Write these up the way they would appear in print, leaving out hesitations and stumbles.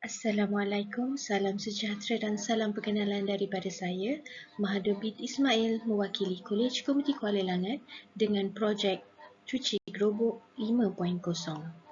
Assalamualaikum, salam sejahtera dan salam perkenalan daripada saya, Mahathir bin Ismail, mewakili Kolej Komuniti Kuala Langat dengan projek Cuci Gerobok 5.0.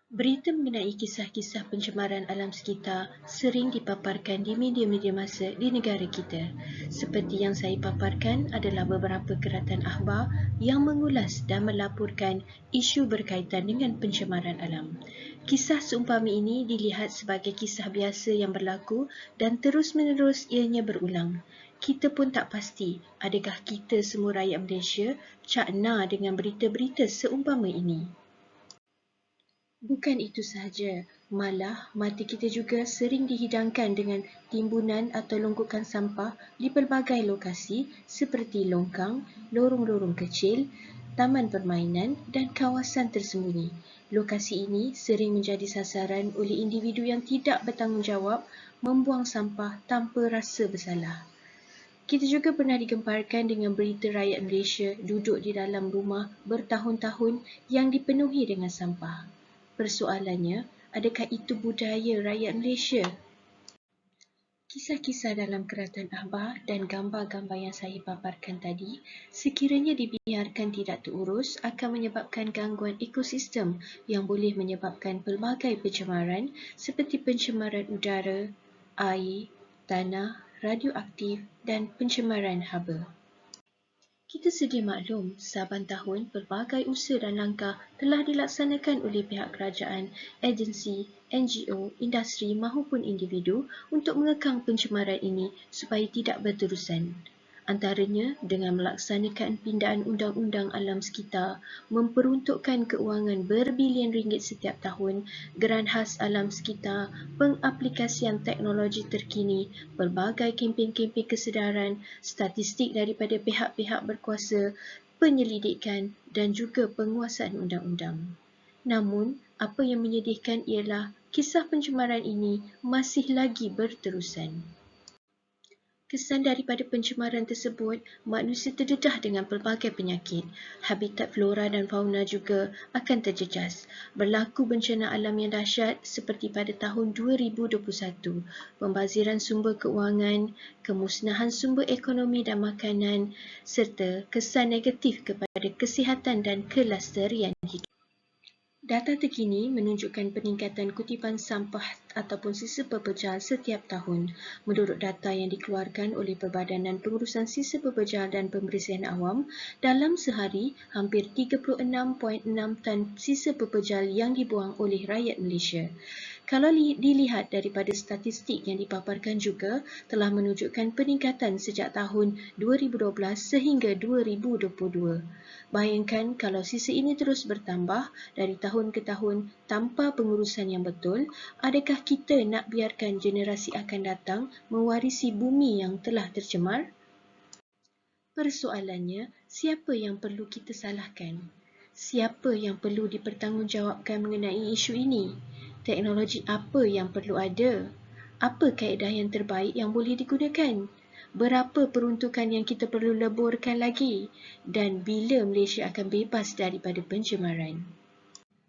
Berita mengenai kisah-kisah pencemaran alam sekitar sering dipaparkan di media-media massa di negara kita. Seperti yang saya paparkan adalah beberapa keratan akhbar yang mengulas dan melaporkan isu berkaitan dengan pencemaran alam. Kisah seumpama ini dilihat sebagai kisah biasa yang berlaku dan terus-menerus ianya berulang. Kita pun tak pasti adakah kita semua rakyat Malaysia cakna dengan berita-berita seumpama ini. Bukan itu sahaja, malah mata kita juga sering dihidangkan dengan timbunan atau longgokan sampah di pelbagai lokasi seperti longkang, lorong-lorong kecil, taman permainan dan kawasan tersembunyi. Lokasi ini sering menjadi sasaran oleh individu yang tidak bertanggungjawab membuang sampah tanpa rasa bersalah. Kita juga pernah digemparkan dengan berita rakyat Malaysia duduk di dalam rumah bertahun-tahun yang dipenuhi dengan sampah. Persoalannya, adakah itu budaya rakyat Malaysia? Kisah-kisah dalam keratan akhbar dan gambar-gambar yang saya paparkan tadi, sekiranya dibiarkan tidak terurus, akan menyebabkan gangguan ekosistem yang boleh menyebabkan pelbagai pencemaran seperti pencemaran udara, air, tanah, radioaktif dan pencemaran haba. Kita sedia maklum, saban tahun pelbagai usaha dan langkah telah dilaksanakan oleh pihak kerajaan, agensi, NGO, industri mahupun individu untuk mengekang pencemaran ini supaya tidak berterusan. Antaranya dengan melaksanakan pindaan undang-undang alam sekitar, memperuntukkan keuangan berbilion ringgit setiap tahun, geran khas alam sekitar, pengaplikasian teknologi terkini, pelbagai kempen-kempen kesedaran, statistik daripada pihak-pihak berkuasa, penyelidikan dan juga penguasaan undang-undang. Namun, apa yang menyedihkan ialah kisah pencemaran ini masih lagi berterusan. Kesan daripada pencemaran tersebut, manusia terdedah dengan pelbagai penyakit. Habitat flora dan fauna juga akan terjejas. Berlaku bencana alam yang dahsyat seperti pada tahun 2021, pembaziran sumber keuangan, kemusnahan sumber ekonomi dan makanan, serta kesan negatif kepada kesihatan dan kelestarian hidup. Data terkini menunjukkan peningkatan kutipan sampah ataupun sisa pepejal setiap tahun. Menurut data yang dikeluarkan oleh Perbadanan Pengurusan Sisa Pepejal dan Pembersihan Awam, dalam sehari hampir 36.6 tan sisa pepejal yang dibuang oleh rakyat Malaysia. Kalau dilihat daripada statistik yang dipaparkan juga telah menunjukkan peningkatan sejak tahun 2012 sehingga 2022. Bayangkan kalau sisa ini terus bertambah dari tahun ke tahun tanpa pengurusan yang betul, adakah kita nak biarkan generasi akan datang mewarisi bumi yang telah tercemar? Persoalannya, siapa yang perlu kita salahkan? Siapa yang perlu dipertanggungjawabkan mengenai isu ini? Teknologi apa yang perlu ada? Apa kaedah yang terbaik yang boleh digunakan? Berapa peruntukan yang kita perlu leburkan lagi? Dan bila Malaysia akan bebas daripada pencemaran?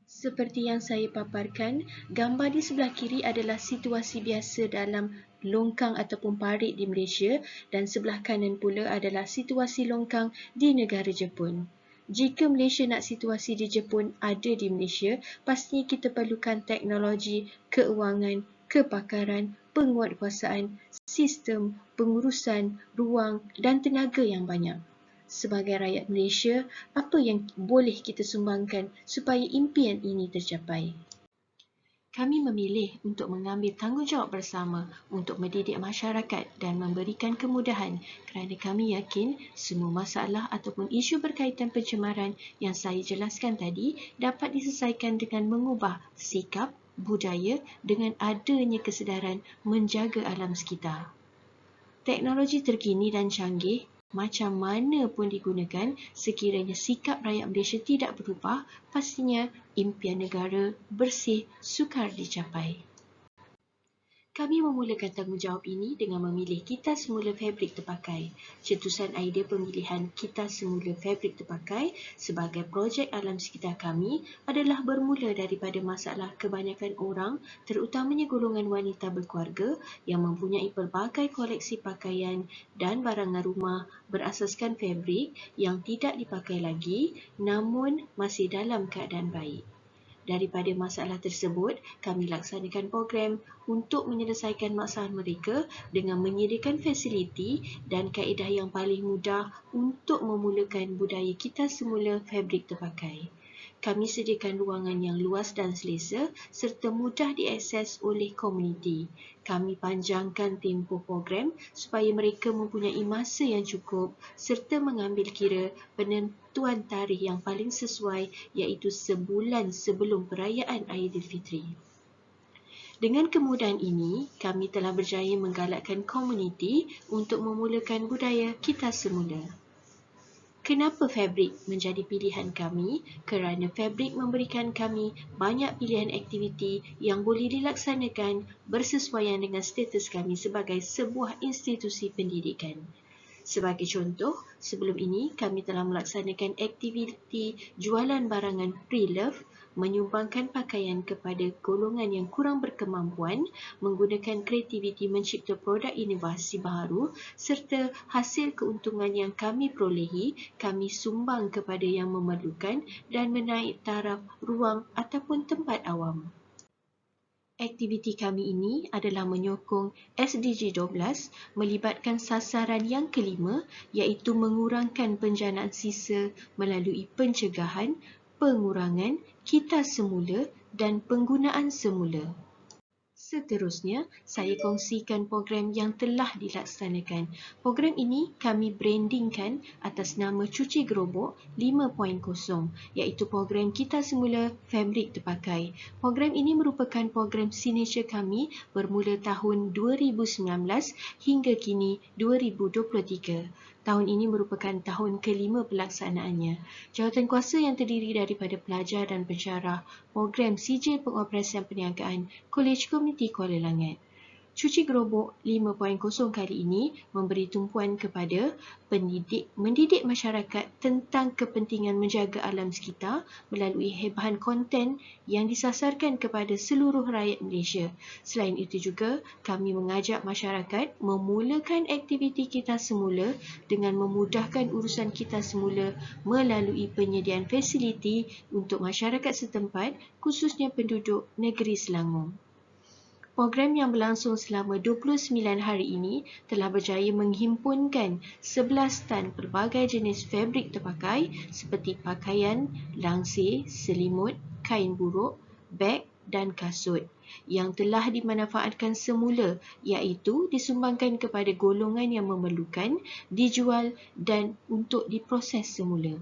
Seperti yang saya paparkan, gambar di sebelah kiri adalah situasi biasa dalam longkang ataupun parit di Malaysia dan sebelah kanan pula adalah situasi longkang di negara Jepun. Jika Malaysia nak situasi di Jepun ada di Malaysia, pastinya kita perlukan teknologi, keuangan, kepakaran, penguatkuasaan, sistem, pengurusan, ruang dan tenaga yang banyak. Sebagai rakyat Malaysia, apa yang boleh kita sumbangkan supaya impian ini tercapai? Kami memilih untuk mengambil tanggungjawab bersama untuk mendidik masyarakat dan memberikan kemudahan kerana kami yakin semua masalah ataupun isu berkaitan pencemaran yang saya jelaskan tadi dapat diselesaikan dengan mengubah sikap, budaya dengan adanya kesedaran menjaga alam sekitar. Teknologi terkini dan canggih macam mana pun digunakan, sekiranya sikap rakyat Malaysia tidak berubah, pastinya impian negara bersih sukar dicapai. Kami memulakan tanggungjawab ini dengan memilih kitas semula fabrik terpakai. Cetusan idea pemilihan kitas semula fabrik terpakai sebagai projek alam sekitar kami adalah bermula daripada masalah kebanyakan orang, terutamanya golongan wanita berkeluarga yang mempunyai pelbagai koleksi pakaian dan barangan rumah berasaskan fabrik yang tidak dipakai lagi namun masih dalam keadaan baik. Daripada masalah tersebut, kami laksanakan program untuk menyelesaikan masalah mereka dengan menyediakan fasiliti dan kaedah yang paling mudah untuk memulakan budaya kitas semula fabrik terpakai. Kami sediakan ruangan yang luas dan selesa serta mudah diakses oleh komuniti. Kami panjangkan tempoh program supaya mereka mempunyai masa yang cukup serta mengambil kira penentuan tarikh yang paling sesuai iaitu sebulan sebelum perayaan Aidilfitri. Dengan kemudahan ini, kami telah berjaya menggalakkan komuniti untuk memulakan budaya kitas semula. Kenapa fabrik menjadi pilihan kami? Kerana fabrik memberikan kami banyak pilihan aktiviti yang boleh dilaksanakan bersesuaian dengan status kami sebagai sebuah institusi pendidikan. Sebagai contoh, sebelum ini kami telah melaksanakan aktiviti jualan barangan pre-love, menyumbangkan pakaian kepada golongan yang kurang berkemampuan, menggunakan kreativiti mencipta produk inovasi baharu serta hasil keuntungan yang kami perolehi, kami sumbang kepada yang memerlukan dan menaik taraf ruang ataupun tempat awam. Aktiviti kami ini adalah menyokong SDG 12 melibatkan sasaran yang kelima iaitu mengurangkan penjanaan sisa melalui pencegahan, pengurangan, kitas semula dan penggunaan semula. Seterusnya, saya kongsikan program yang telah dilaksanakan. Program ini kami brandingkan atas nama Cuci Gerobok 5.0 iaitu program kitas semula fabrik terpakai. Program ini merupakan program signature kami bermula tahun 2019 hingga kini 2023. Tahun ini merupakan tahun kelima pelaksanaannya. Jawatankuasa yang terdiri daripada pelajar dan pensyarah program Sijil Pengoperasian Perniagaan Kolej Komuniti Kuala Langat. Cuci Gerobok 5.0 kali ini memberi tumpuan kepada mendidik masyarakat tentang kepentingan menjaga alam sekitar melalui bahan konten yang disasarkan kepada seluruh rakyat Malaysia. Selain itu juga, kami mengajak masyarakat memulakan aktiviti kitas semula dengan memudahkan urusan kitas semula melalui penyediaan fasiliti untuk masyarakat setempat, khususnya penduduk negeri Selangor. Program yang berlangsung selama 29 hari ini telah berjaya menghimpunkan 11 tan pelbagai jenis fabrik terpakai seperti pakaian, langsir, selimut, kain buruk, beg dan kasut yang telah dimanfaatkan semula iaitu disumbangkan kepada golongan yang memerlukan, dijual dan untuk diproses semula.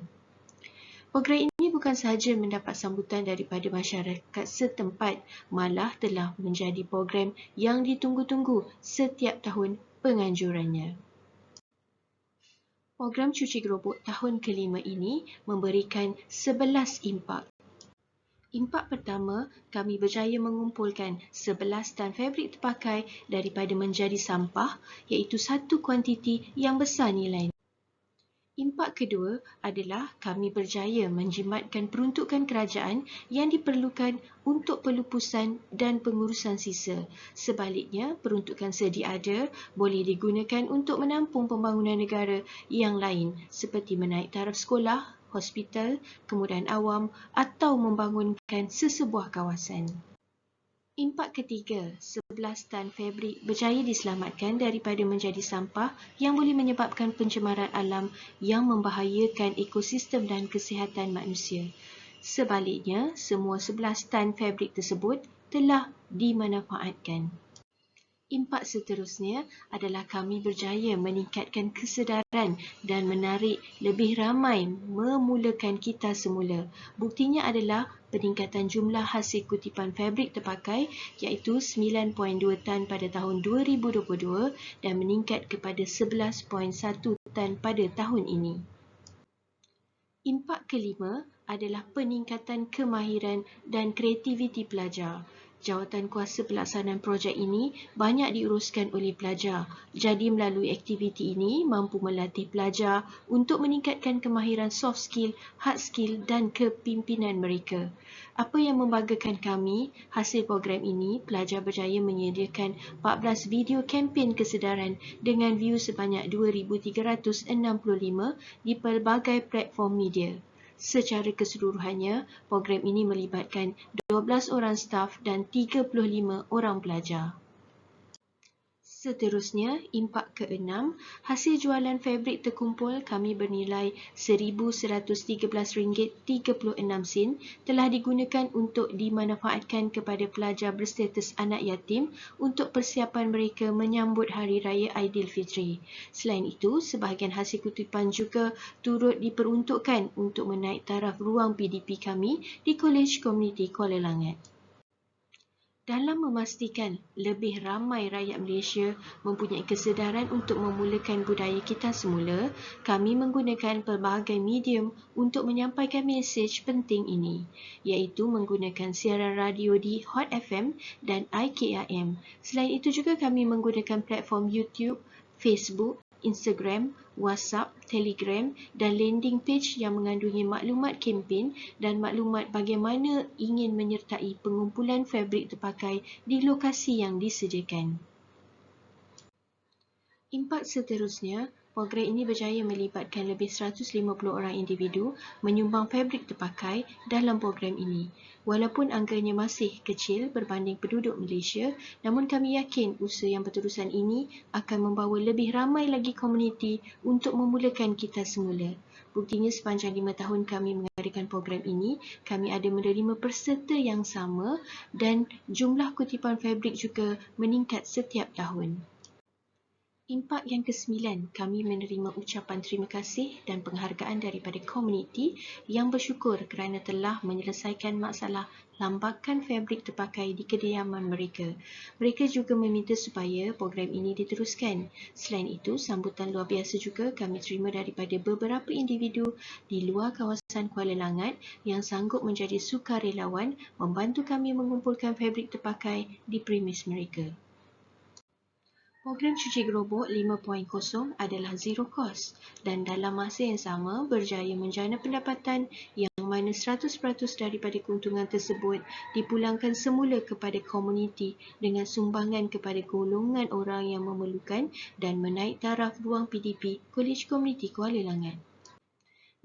Program ini bukan sahaja mendapat sambutan daripada masyarakat setempat, malah telah menjadi program yang ditunggu-tunggu setiap tahun penganjurannya. Program Cuci Gerobok tahun kelima ini memberikan 11 impak. Impak pertama, kami berjaya mengumpulkan 11 tan fabrik terpakai daripada menjadi sampah iaitu satu kuantiti yang besar nilainya. Impak kedua adalah kami berjaya menjimatkan peruntukan kerajaan yang diperlukan untuk pelupusan dan pengurusan sisa. Sebaliknya, peruntukan sedia ada boleh digunakan untuk menampung pembangunan negara yang lain seperti menaik taraf sekolah, hospital, kemudahan awam atau membangunkan sesebuah kawasan. Impak ketiga, 11 tan fabrik berjaya diselamatkan daripada menjadi sampah yang boleh menyebabkan pencemaran alam yang membahayakan ekosistem dan kesihatan manusia. Sebaliknya, semua 11 tan fabrik tersebut telah dimanfaatkan. Impak seterusnya adalah kami berjaya meningkatkan kesedaran dan menarik lebih ramai memulakan kitas semula. Buktinya adalah peningkatan jumlah hasil kutipan fabrik terpakai iaitu 9.2 tan pada tahun 2022 dan meningkat kepada 11.1 tan pada tahun ini. Impak kelima adalah peningkatan kemahiran dan kreativiti pelajar. Jawatan kuasa pelaksanaan projek ini banyak diuruskan oleh pelajar. Jadi melalui aktiviti ini mampu melatih pelajar untuk meningkatkan kemahiran soft skill, hard skill dan kepimpinan mereka. Apa yang membanggakan kami, hasil program ini, pelajar berjaya menyediakan 14 video kempen kesedaran dengan view sebanyak 2,365 di pelbagai platform media. Secara keseluruhannya, program ini melibatkan 12 orang staf dan 35 orang pelajar. Seterusnya, impak ke-6, hasil jualan fabrik terkumpul kami bernilai RM1,113.36 telah digunakan untuk dimanfaatkan kepada pelajar berstatus anak yatim untuk persiapan mereka menyambut Hari Raya Aidilfitri. Selain itu, sebahagian hasil kutipan juga turut diperuntukkan untuk menaik taraf ruang PDP kami di Kolej Komuniti Kuala Langat. Dalam memastikan lebih ramai rakyat Malaysia mempunyai kesedaran untuk memulakan budaya kita semula, kami menggunakan pelbagai medium untuk menyampaikan mesej penting ini, iaitu menggunakan siaran radio di Hot FM dan IKRM. Selain itu juga kami menggunakan platform YouTube, Facebook, Instagram, WhatsApp, Telegram dan landing page yang mengandungi maklumat kempen dan maklumat bagaimana ingin menyertai pengumpulan fabrik terpakai di lokasi yang disediakan. Impak seterusnya, program ini berjaya melibatkan lebih 150 orang individu menyumbang fabrik terpakai dalam program ini. Walaupun angkanya masih kecil berbanding penduduk Malaysia, namun kami yakin usaha yang berterusan ini akan membawa lebih ramai lagi komuniti untuk memulakan kita semula. Buktinya sepanjang 5 tahun kami mengadakan program ini, kami ada menerima peserta yang sama dan jumlah kutipan fabrik juga meningkat setiap tahun. Impak yang ke-9, kami menerima ucapan terima kasih dan penghargaan daripada komuniti yang bersyukur kerana telah menyelesaikan masalah lambakan fabrik terpakai di kediaman mereka. Mereka juga meminta supaya program ini diteruskan. Selain itu, sambutan luar biasa juga kami terima daripada beberapa individu di luar kawasan Kuala Langat yang sanggup menjadi sukarelawan membantu kami mengumpulkan fabrik terpakai di premis mereka. Program cuci gerobok 5.0 adalah zero cost dan dalam masa yang sama berjaya menjana pendapatan yang mana 100% daripada keuntungan tersebut dipulangkan semula kepada komuniti dengan sumbangan kepada golongan orang yang memerlukan dan menaik taraf ruang PDP Kolej Komuniti Kuala Langat.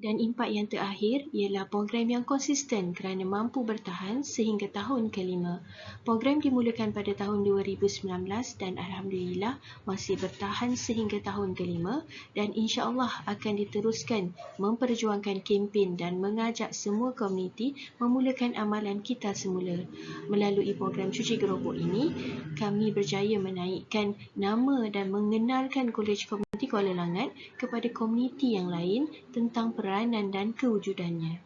Dan impak yang terakhir ialah program yang konsisten kerana mampu bertahan sehingga tahun ke-5. Program dimulakan pada tahun 2019 dan Alhamdulillah masih bertahan sehingga tahun ke-5 dan insya-Allah akan diteruskan memperjuangkan kempen dan mengajak semua komuniti memulakan amalan kita semula. Melalui program cuci gerobok ini, kami berjaya menaikkan nama dan mengenalkan Kolej Komuniti Kuala Langat kepada komuniti yang lain tentang peranan dan kewujudannya.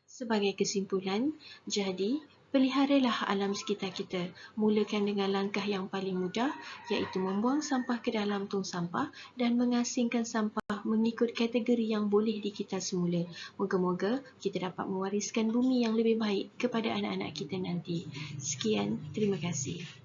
Sebagai kesimpulan, jadi peliharalah alam sekitar kita. Mulakan dengan langkah yang paling mudah, iaitu membuang sampah ke dalam tong sampah dan mengasingkan sampah mengikut kategori yang boleh dikita semula. Moga-moga kita dapat mewariskan bumi yang lebih baik kepada anak-anak kita nanti. Sekian, terima kasih.